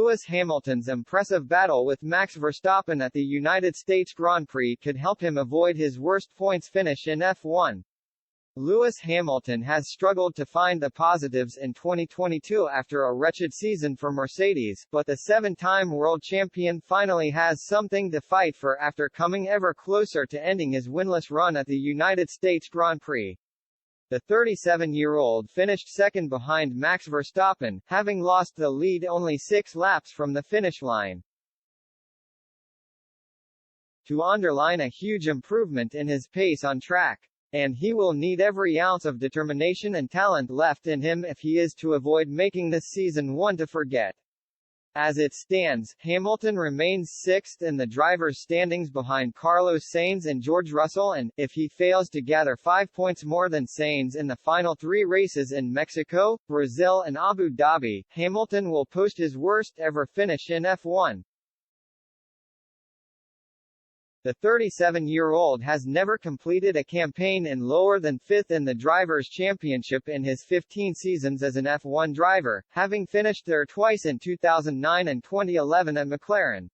Lewis Hamilton's impressive battle with Max Verstappen at the United States Grand Prix could help him avoid his worst points finish in F1. Lewis Hamilton has struggled to find the positives in 2022 after a wretched season for Mercedes, but the seven-time world champion finally has something to fight for after coming ever closer to ending his winless run at the United States Grand Prix. The 37-year-old finished second behind Max Verstappen, having lost the lead only 6 laps from the finish line. To underline a huge improvement in his pace on track. And he will need every ounce of determination and talent left in him if he is to avoid making this season one to forget. As it stands, Hamilton remains sixth in the drivers' standings behind Carlos Sainz and George Russell and, if he fails to gather 5 points more than Sainz in the final 3 races in Mexico, Brazil and Abu Dhabi, Hamilton will post his worst-ever finish in F1. The 37-year-old has never completed a campaign in lower than 5th in the Drivers' Championship in his 15 seasons as an F1 driver, having finished there twice in 2009 and 2011 at McLaren.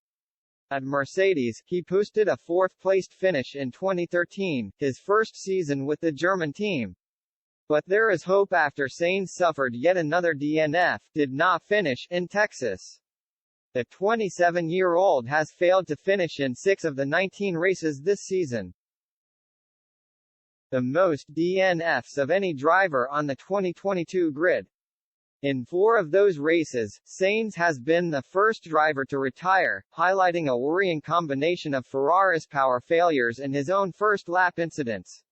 At Mercedes, he posted a 4th-placed finish in 2013, his first season with the German team. But there is hope after Sainz suffered yet another DNF, did not finish, in Texas. The 27-year-old has failed to finish in 6 of the 19 races this season. The most DNFs of any driver on the 2022 grid. In 4 of those races, Sainz has been the first driver to retire, highlighting a worrying combination of Ferrari's power failures and his own first-lap incidents.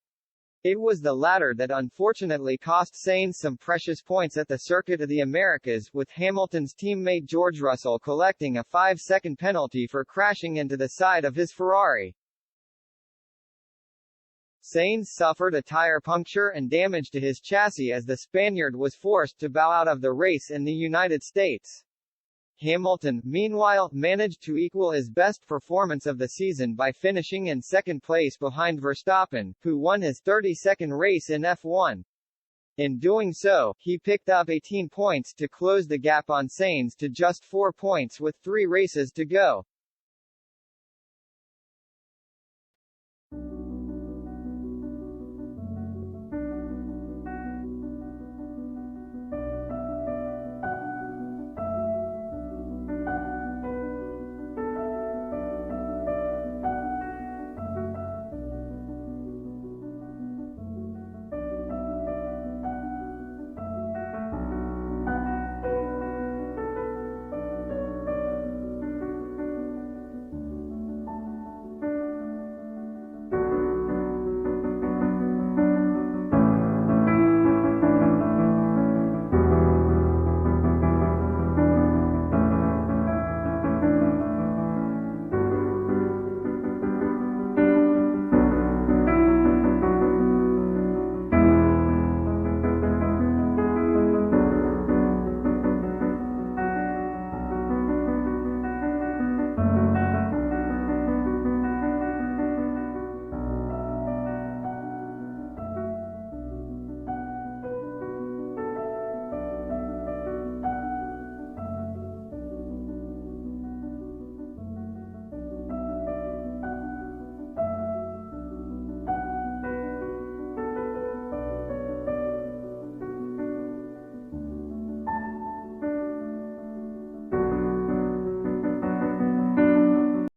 It was the latter that unfortunately cost Sainz some precious points at the Circuit of the Americas, with Hamilton's teammate George Russell collecting a 5-second penalty for crashing into the side of his Ferrari. Sainz suffered a tire puncture and damage to his chassis as the Spaniard was forced to bow out of the race in the United States. Hamilton, meanwhile, managed to equal his best performance of the season by finishing in second place behind Verstappen, who won his 32nd race in F1. In doing so, he picked up 18 points to close the gap on Sainz to just 4 points with 3 races to go.